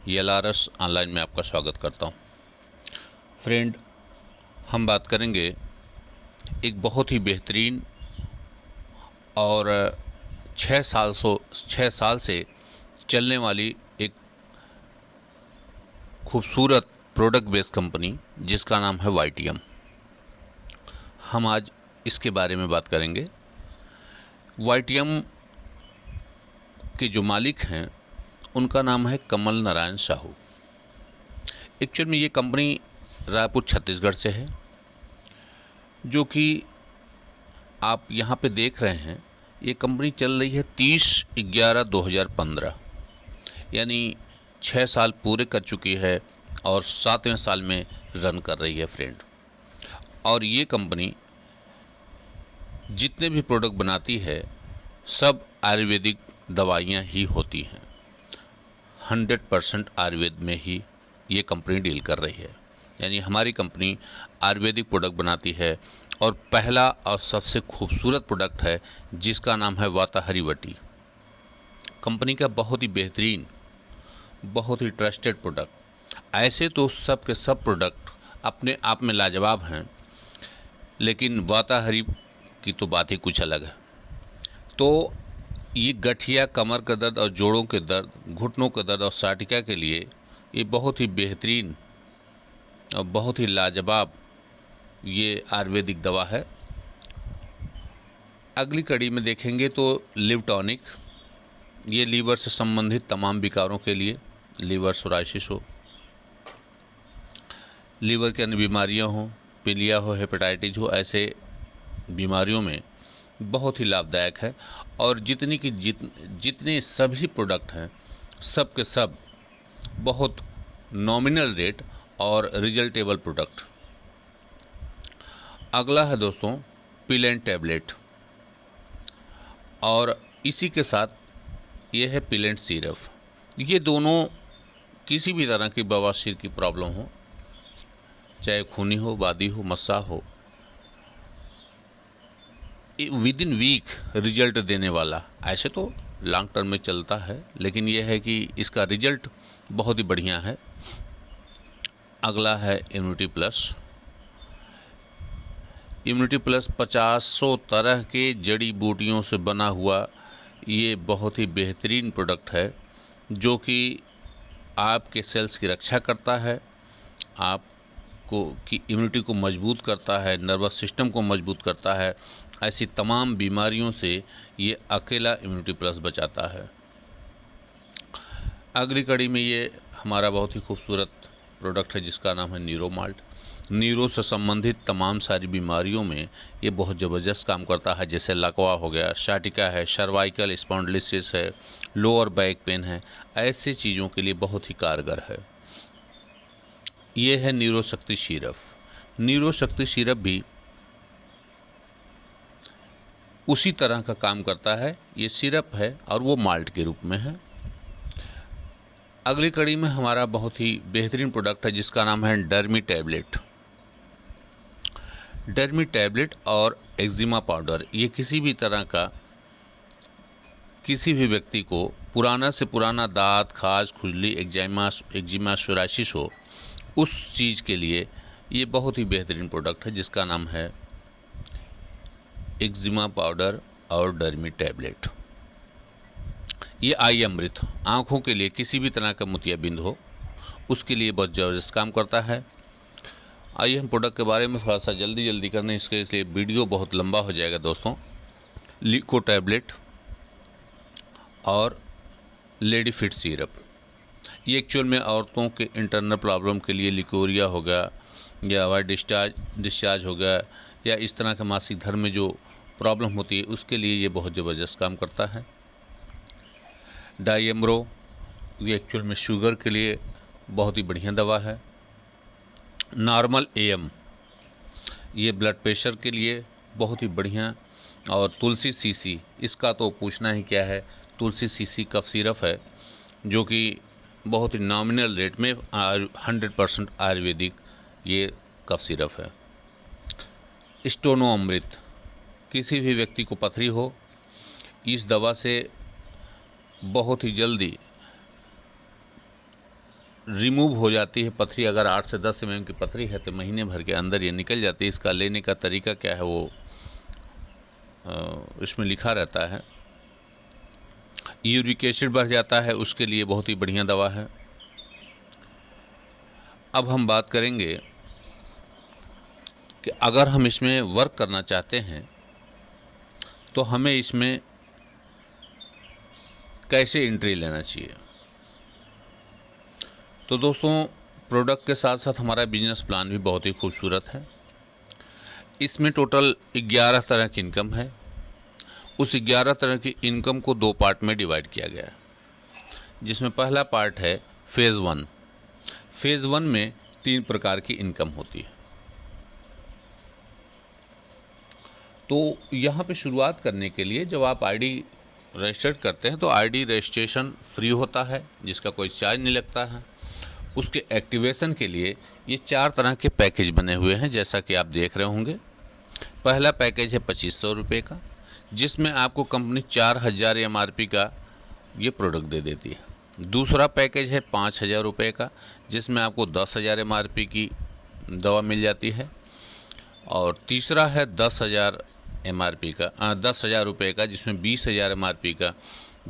YLRS online में आपका स्वागत करता हूं। फ्रेंड, हम बात करेंगे एक बहुत ही बेहतरीन और 6 साल से चलने वाली एक खूबसूरत प्रोडक्ट बेस्ड कंपनी जिसका नाम है YTM। हम आज इसके बारे में बात करेंगे। YTM के जो मालिक हैं उनका नाम है कमल नारायण साहू। एक्चुअल में ये कंपनी रायपुर छत्तीसगढ़ से है, जो कि आप यहाँ पे देख रहे हैं। ये कंपनी चल रही है 30/11/2015, यानी 6 साल पूरे कर चुकी है और 7वें साल में रन कर रही है फ्रेंड। और ये कंपनी जितने भी प्रोडक्ट बनाती है सब आयुर्वेदिक दवाइयाँ ही होती हैं। 100% आयुर्वेद में ही ये कंपनी डील कर रही है, यानी हमारी कंपनी आयुर्वेदिक प्रोडक्ट बनाती है। और पहला और सबसे खूबसूरत प्रोडक्ट है जिसका नाम है वाताहरी वटी। कंपनी का बहुत ही बेहतरीन, बहुत ही ट्रस्टेड प्रोडक्ट। ऐसे तो सब के सब प्रोडक्ट अपने आप में लाजवाब हैं, लेकिन वाताहरी की तो बात ही कुछ अलग है। तो ये गठिया, कमर का दर्द और जोड़ों के दर्द, घुटनों का दर्द और साटिका के लिए ये बहुत ही बेहतरीन और बहुत ही लाजवाब ये आयुर्वेदिक दवा है। अगली कड़ी में देखेंगे तो लिव टॉनिक, ये लीवर से संबंधित तमाम विकारों के लिए, लीवर सोराइसिस हो, लीवर की अन्य बीमारियां हो, पीलिया हो, हेपेटाइटिस हो, ऐसे बीमारियों में बहुत ही लाभदायक है। और जितने सभी प्रोडक्ट हैं सब के सब बहुत नॉमिनल रेट और रिजल्टेबल प्रोडक्ट। अगला है दोस्तों पिलेन टैबलेट, और इसी के साथ ये है पिलेन सिरप। ये दोनों किसी भी तरह की बवासीर की प्रॉब्लम हो, चाहे खूनी हो, वादी हो, मस्सा हो, विद इन वीक रिजल्ट देने वाला। ऐसे तो लॉन्ग टर्म में चलता है, लेकिन यह है कि इसका रिजल्ट बहुत ही बढ़िया है। अगला है इम्यूनिटी प्लस। इम्यूनिटी प्लस 50 तरह के जड़ी बूटियों से बना हुआ ये बहुत ही बेहतरीन प्रोडक्ट है, जो कि आपके सेल्स की रक्षा करता है, आपको की इम्यूनिटी को मजबूत करता है, नर्वस सिस्टम को मजबूत करता है। ऐसी तमाम बीमारियों से ये अकेला इम्यूनिटी प्लस बचाता है। अगली कड़ी में ये हमारा बहुत ही खूबसूरत प्रोडक्ट है जिसका नाम है न्यूरो माल्ट। न्यूरो से संबंधित तमाम सारी बीमारियों में ये बहुत ज़बरदस्त काम करता है, जैसे लकवा हो गया, साटिका है, सर्वाइकल स्पॉन्डिलोसिस है, लोअर बैक पेन है, ऐसी चीज़ों के लिए बहुत ही कारगर है। ये है न्यूरो शक्ति सिरप। न्यूरो शक्ति सिरप भी उसी तरह का काम करता है। ये सिरप है और वो माल्ट के रूप में है। अगली कड़ी में हमारा बहुत ही बेहतरीन प्रोडक्ट है जिसका नाम है डर्मी टैबलेट। डर्मी टैबलेट और एक्जिमा पाउडर, ये किसी भी तरह का, किसी भी व्यक्ति को पुराना से पुराना दांत, खाज, खुजली, एक्जिमा सोराइसिस हो, उस चीज़ के लिए ये बहुत ही बेहतरीन प्रोडक्ट है जिसका नाम है एक्जिमा पाउडर और डर्मी टैबलेट। ये आई अमृत, आँखों के लिए किसी भी तरह का मोतियाबिंद हो उसके लिए बहुत ज़बरदस्त काम करता है। आइए हम प्रोडक्ट के बारे में थोड़ा सा जल्दी करने, इसलिए वीडियो बहुत लंबा हो जाएगा दोस्तों। लिको टैबलेट और लेडी फिट सिरप, ये एक्चुअल में औरतों के इंटरनल प्रॉब्लम के लिए, लिकोरिया हो गया या वाइट डिस्चार्ज हो गया, या इस तरह का मासिक धर्म में जो प्रॉब्लम होती है उसके लिए ये बहुत ज़बरदस्त काम करता है। डायमरो, ये एक्चुअल में शुगर के लिए बहुत ही बढ़िया दवा है। नॉर्मल AM, ये ब्लड प्रेशर के लिए बहुत ही बढ़िया। और तुलसी सीसी, इसका तो पूछना ही क्या है। तुलसी सीसी कफ सिरप है जो कि बहुत ही नॉमिनल रेट में 100% आयुर्वेदिक ये कफ सिरप है। स्टोनो अमृत, किसी भी व्यक्ति को पथरी हो, इस दवा से बहुत ही जल्दी रिमूव हो जाती है पथरी। अगर 8 से 10 mm की पथरी है तो महीने भर के अंदर ये निकल जाती है। इसका लेने का तरीका क्या है वो इसमें लिखा रहता है। यूरिक एसिड बढ़ जाता है, उसके लिए बहुत ही बढ़िया दवा है। अब हम बात करेंगे कि अगर हम इसमें वर्क करना चाहते हैं तो हमें इसमें कैसे एंट्री लेना चाहिए। तो दोस्तों, प्रोडक्ट के साथ साथ हमारा बिजनेस प्लान भी बहुत ही खूबसूरत है। इसमें टोटल 11 तरह की इनकम है। उस 11 तरह की इनकम को 2 पार्ट में डिवाइड किया गया है, जिसमें पहला पार्ट है फेज़ 1। फेज़ 1 में 3 प्रकार की इनकम होती है। तो यहाँ पे शुरुआत करने के लिए जब आप आईडी रजिस्टर करते हैं तो आईडी रजिस्ट्रेशन फ्री होता है, जिसका कोई चार्ज नहीं लगता है। उसके एक्टिवेशन के लिए ये 4 तरह के पैकेज बने हुए हैं, जैसा कि आप देख रहे होंगे। पहला पैकेज है 2500 रुपये का, जिसमें आपको कंपनी 4000 MRP का ये प्रोडक्ट दे देती है। दूसरा पैकेज है 5000 रुपये का, जिसमें आपको 10,000 MRP की दवा मिल जाती है। और तीसरा है 10,000 MRP का 10,000 रुपये का, जिसमें 20,000 MRP का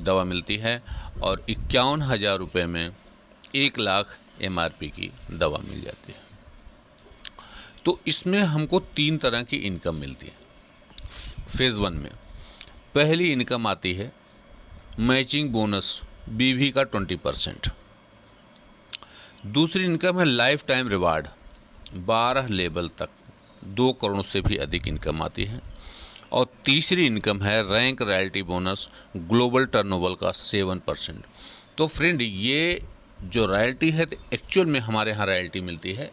दवा मिलती है। और 51,000 रुपये में 1 लाख MRP की दवा मिल जाती है। तो इसमें हमको 3 तरह की इनकम मिलती है फेज़ 1 में। पहली इनकम आती है मैचिंग बोनस BV का 20%। दूसरी इनकम है लाइफ टाइम रिवार्ड, 12 लेवल तक 2 करोड़ से भी अधिक इनकम आती है। और तीसरी इनकम है rank royalty bonus global turnover का 7%। तो फ्रेंड, ये जो रॉयल्टी है तो एक्चुअल में हमारे यहाँ रॉयल्टी मिलती है।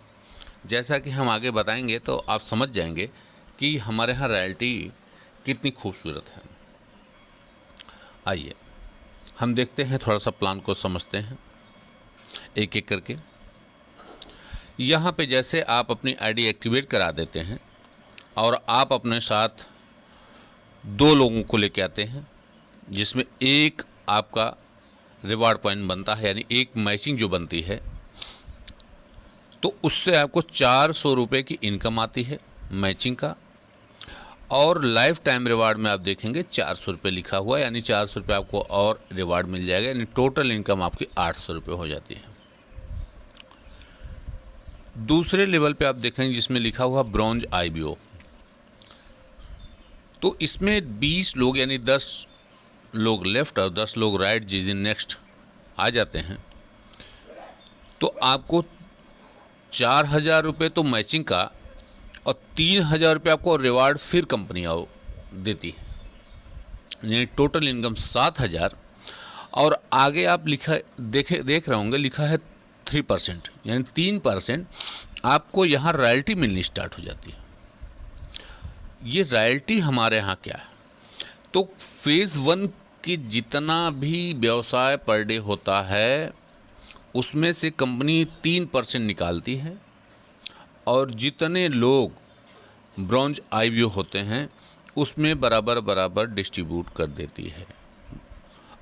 जैसा कि हम आगे बताएंगे तो आप समझ जाएंगे कि हमारे यहाँ रॉयल्टी कितनी खूबसूरत है। आइए हम देखते हैं, थोड़ा सा प्लान को समझते हैं एक एक करके। यहाँ पे जैसे आप अपनी आईडी एक्टिवेट करा देते हैं और आप अपने साथ 2 लोगों को लेके आते हैं, जिसमें एक आपका रिवार्ड पॉइंट बनता है, यानी एक मैचिंग जो बनती है, तो उससे आपको 400 रुपये की इनकम आती है मैचिंग का। और लाइफ टाइम रिवार्ड में आप देखेंगे 400 रुपये लिखा हुआ है, यानी 400 रुपये आपको और रिवार्ड मिल जाएगा, यानी टोटल इनकम आपकी 800 रुपये हो जाती है। दूसरे लेवल पे आप देखेंगे जिसमें लिखा हुआ ब्रॉन्ज IBO, तो इसमें 20 लोग यानी 10 लोग लेफ्ट और 10 लोग राइट जिस दिन नेक्स्ट आ जाते हैं, तो आपको 4,000 रुपये तो मैचिंग का और 3,000 रुपये आपको रिवार्ड फिर कंपनी देती है, यानी टोटल इनकम 7,000। और आगे आप देख रहे होंगे लिखा है 3%, यानी 3% आपको यहाँ रॉयल्टी मिलनी स्टार्ट हो जाती है। ये रॉयल्टी हमारे यहाँ क्या है, तो फेज़ 1 की जितना भी व्यवसाय पर डे होता है उसमें से कंपनी 3% निकालती है, और जितने लोग ब्रॉन्ज IBO होते हैं उसमें बराबर बराबर डिस्ट्रीब्यूट कर देती है।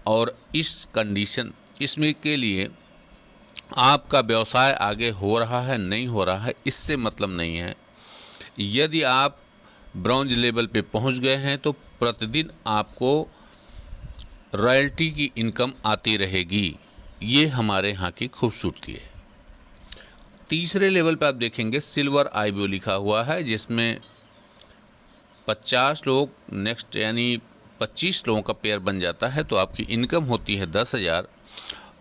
और इस कंडीशन इसमें के लिए आपका व्यवसाय आगे हो रहा है नहीं हो रहा है इससे मतलब नहीं है। यदि आप ब्रॉन्ज लेवल पे पहुंच गए हैं तो प्रतिदिन आपको रॉयल्टी की इनकम आती रहेगी। ये हमारे यहाँ की खूबसूरती है। तीसरे लेवल पे आप देखेंगे सिल्वर IBO लिखा हुआ है, जिसमें 50 लोग नेक्स्ट यानी 25 लोगों का पेयर बन जाता है, तो आपकी इनकम होती है 10,000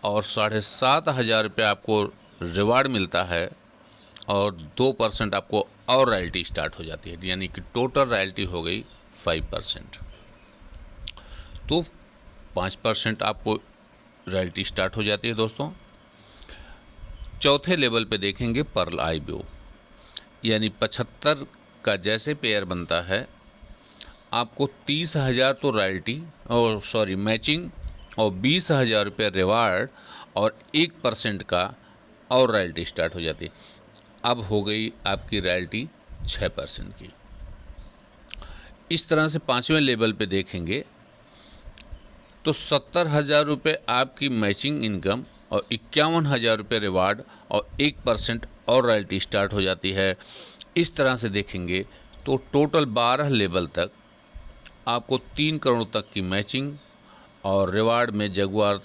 और 7,500 रुपये आपको रिवार्ड मिलता है, और 2% आपको और रॉयल्टी स्टार्ट हो जाती है, यानी कि टोटल रॉयल्टी हो गई 5%। तो 5% आपको रॉयल्टी स्टार्ट हो जाती है दोस्तों। चौथे लेवल पे देखेंगे पर्ल IBO, यानी 75 का जैसे पेयर बनता है आपको 30,000 तो रॉयल्टी और मैचिंग और 20,000 रुपये रिवार्ड और 1% का और रॉयल्टी स्टार्ट हो जाती है। अब हो गई आपकी रॉयल्टी 6% की। इस तरह से 5वें लेवल पे देखेंगे तो 70,000 रुपये आपकी मैचिंग इनकम और 51,000 रुपये रिवार्ड और 1% और रॉयल्टी स्टार्ट हो जाती है। इस तरह से देखेंगे तो टोटल 12 लेवल तक आपको 3 करोड़ तक की मैचिंग और रिवार्ड में जगुआर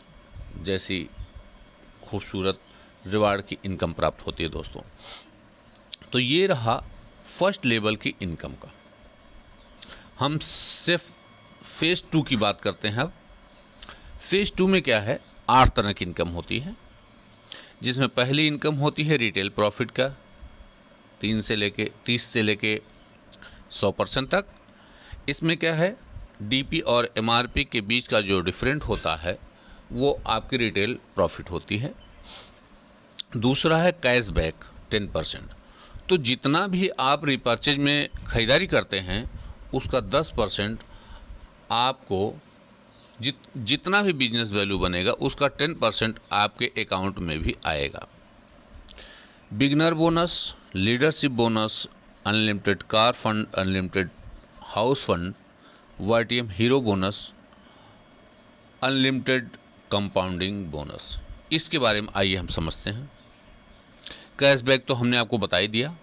जैसी खूबसूरत रिवार्ड की इनकम प्राप्त होती है दोस्तों। तो ये रहा फर्स्ट लेवल की इनकम का। हम सिर्फ फेज़ 2 की बात करते हैं। अब फेज़ 2 में क्या है, 8 तरह की इनकम होती है, जिसमें पहली इनकम होती है रिटेल प्रॉफिट का 30 से लेके 100% तक। इसमें क्या है, डीपी और एमआरपी के बीच का जो डिफरेंट होता है वो आपकी रिटेल प्रॉफिट होती है। दूसरा है कैशबैक 10%। तो जितना भी आप रिपर्चेज में ख़रीदारी करते हैं उसका 10% आपको जितना भी बिजनेस वैल्यू बनेगा उसका 10% आपके अकाउंट में भी आएगा। Beginner bonus, leadership bonus, unlimited car fund, unlimited house fund, YTM hero bonus, unlimited compounding bonus, इसके बारे में आइए हम समझते हैं। कैशबैक तो हमने आपको बता ही दिया।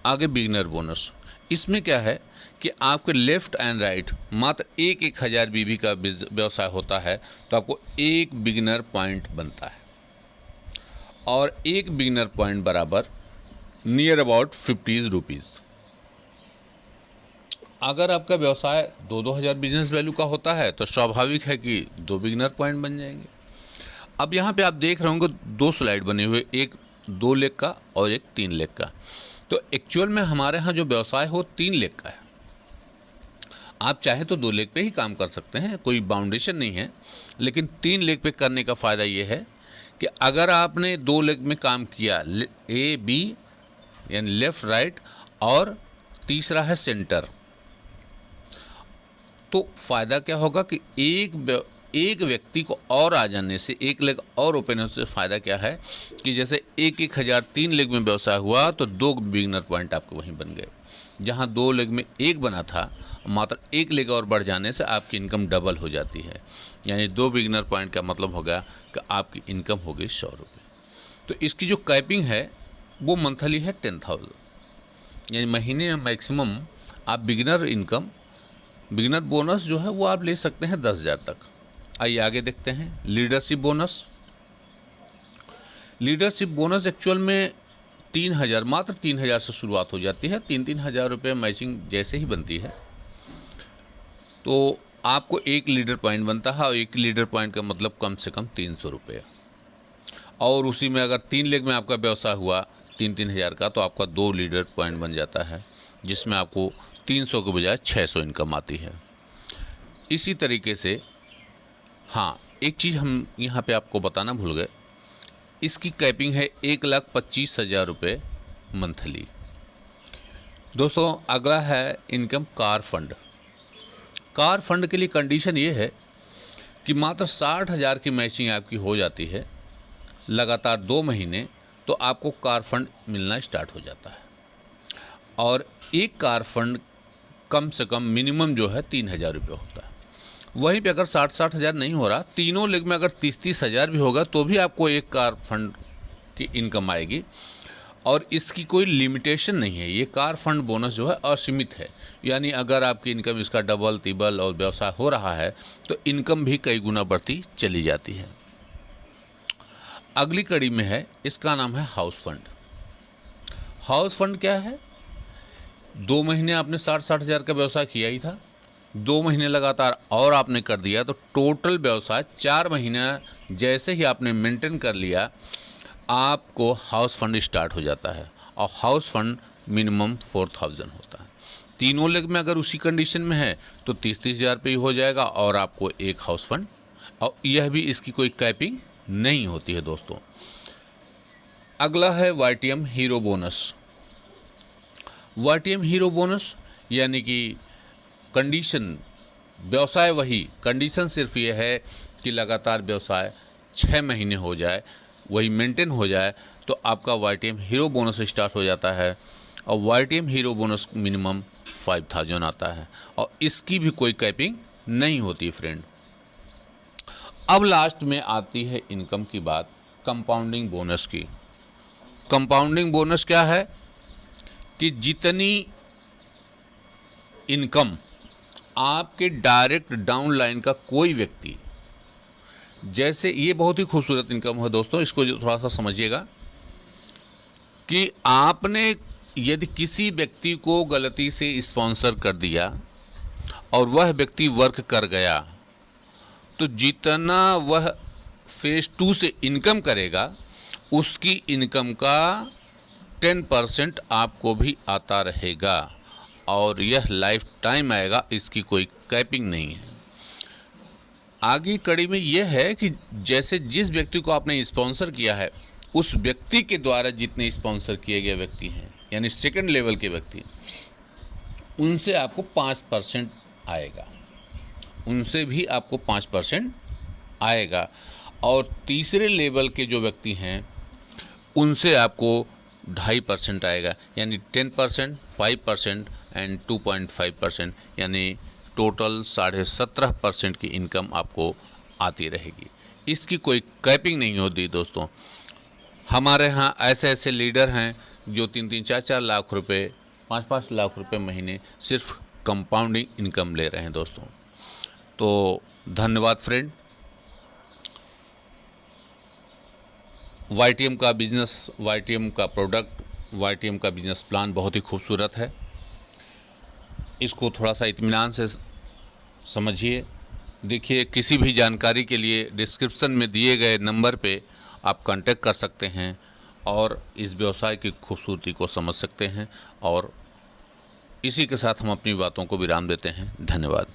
आगे बिगनर बोनस, इसमें क्या है कि आपके लेफ़्ट एंड राइट मात्र 1,000 बीबी का व्यवसाय होता है तो आपको एक बिगनर पॉइंट बनता है, और एक बिगनर पॉइंट बराबर नियर अबाउट 50 रुपीज़। अगर आपका व्यवसाय 2,000 बिजनेस वैल्यू का होता है तो स्वाभाविक है कि 2 बिगनर पॉइंट बन जाएंगे। अब यहाँ पे आप देख रहे होंगे 2 स्लाइड बने हुए, एक 2 लाख का और एक 3 लाख का। तो एक्चुअल में हमारे यहाँ जो व्यवसाय हो 3 लाख का है। आप चाहे तो 2 लाख पे ही काम कर सकते हैं, कोई बाउंडेशन नहीं है, लेकिन 3 लाख पे करने का फ़ायदा ये है कि अगर आपने 2 लाख में काम किया, ए बी यानी लेफ़्ट राइट और तीसरा है सेंटर, तो फ़ायदा क्या होगा कि एक व्यक्ति को और आ जाने से, 1 लाख और ओपन होने से फ़ायदा क्या है कि जैसे 1,000 3 लाख में व्यवसाय हुआ तो 2 बिगनर पॉइंट आपके वहीं बन गए। जहां 2 लाख में 1 बना था, मात्र 1 लाख और बढ़ जाने से आपकी इनकम डबल हो जाती है। यानी 2 बिगनर पॉइंट का मतलब हो गया कि आपकी इनकम हो गई 100 रुपये। तो इसकी जो कैपिंग है वो मंथली है 10,000, यानी महीने में मैक्सिमम आप बिगिनर बोनस जो है वो आप ले सकते हैं 10,000 तक। आइए आगे देखते हैं leadership bonus. Leadership bonus actual में 3,000, मात्र 3,000 से शुरुआत हो जाती है। 3-3 हज़ार रुपये मैचिंग जैसे ही बनती है तो आपको 1 लीडर पॉइंट बनता है, और 1 लीडर पॉइंट का मतलब कम से कम 300 रुपये। और उसी में अगर 3 लाख में आपका व्यवसाय हुआ 3-3 हज़ार का तो आपका 2 लीडर पॉइंट बन जाता है, जिसमें आपको 300 के बजाय 600 इनकम आती है। इसी तरीके से हाँ, एक चीज़ हम यहाँ पे आपको बताना भूल गए, इसकी कैपिंग है 1,25,000 रुपये मंथली। दोस्तों अगला है income car fund. Car fund के लिए कंडीशन ये है कि मात्र 60,000 की मैचिंग आपकी हो जाती है लगातार 2 महीने, तो आपको कार फंड मिलना स्टार्ट हो जाता है। और एक कार फंड कम से कम मिनिमम जो है 3,000 रुपये होता है। वहीं पे अगर 60 हज़ार नहीं हो रहा, तीनों लेग में अगर 30 हज़ार भी होगा तो भी आपको एक कार फंड की इनकम आएगी, और इसकी कोई लिमिटेशन नहीं है। ये कार फंड बोनस जो है असीमित है, यानी अगर आपकी इनकम इसका डबल तिबल और व्यवसाय हो रहा है तो इनकम भी कई गुना बढ़ती चली जाती है। अगली कड़ी में है, इसका नाम है हाउस फंड। हाउस फंड क्या है? 2 महीने आपने 60 हज़ार का व्यवसाय किया ही था, 2 महीने लगातार और आपने कर दिया तो टोटल व्यवसाय 4 महीने जैसे ही आपने मेंटेन कर लिया, आपको हाउस फंड स्टार्ट हो जाता है। और हाउस फंड मिनिमम 4,000 होता है। तीनों लेग में अगर उसी कंडीशन में है तो 30-30 हज़ार पे ही हो जाएगा, और आपको एक हाउस फंड, और यह भी इसकी कोई कैपिंग नहीं होती है दोस्तों। अगला है YTM hero bonus. YTM hero bonus यानी कि कंडीशन, व्यवसाय वही, कंडीशन सिर्फ ये है कि लगातार व्यवसाय 6 महीने हो जाए, वही मेंटेन हो जाए, तो आपका वाईटीएम हीरो बोनस स्टार्ट हो जाता है। और वाईटीएम हीरो बोनस मिनिमम 5,000 आता है, और इसकी भी कोई कैपिंग नहीं होती फ्रेंड। अब लास्ट में आती है इनकम की बात, कंपाउंडिंग बोनस की। कंपाउंडिंग बोनस क्या है कि जितनी इनकम आपके डायरेक्ट डाउन लाइन का कोई व्यक्ति, जैसे ये बहुत ही खूबसूरत इनकम है दोस्तों, इसको थोड़ा सा समझिएगा कि आपने यदि किसी व्यक्ति को गलती से स्पॉन्सर कर दिया और वह व्यक्ति वर्क कर गया, तो जितना वह फेज़ 2 से इनकम करेगा उसकी इनकम का 10% आपको भी आता रहेगा और यह लाइफ टाइम आएगा, इसकी कोई कैपिंग नहीं है। आगे कड़ी में यह है कि जैसे जिस व्यक्ति को आपने स्पॉन्सर किया है उस व्यक्ति के द्वारा जितने स्पॉन्सर किए गए व्यक्ति हैं, यानी सेकंड लेवल के व्यक्ति, उनसे आपको 5% आएगा, उनसे भी आपको 5% आएगा। और तीसरे लेवल के जो व्यक्ति हैं उनसे आपको 2.5% आएगा, यानी 10%, 5% एंड 2.5%, यानी टोटल 17.5% की इनकम आपको आती रहेगी। इसकी कोई कैपिंग नहीं होती दोस्तों। हमारे यहाँ ऐसे ऐसे लीडर हैं जो 3-3, 4-4 लाख रुपए, 5-5 लाख रुपए महीने सिर्फ कंपाउंडिंग इनकम ले रहे हैं दोस्तों। तो धन्यवाद फ्रेंड। YTM का बिज़नेस, YTM का प्रोडक्ट, YTM का बिज़नेस प्लान बहुत ही खूबसूरत है। इसको थोड़ा सा इत्मीनान से समझिए। देखिए, किसी भी जानकारी के लिए डिस्क्रिप्शन में दिए गए नंबर पे आप कांटेक्ट कर सकते हैं और इस व्यवसाय की खूबसूरती को समझ सकते हैं। और इसी के साथ हम अपनी बातों को विराम देते हैं। धन्यवाद।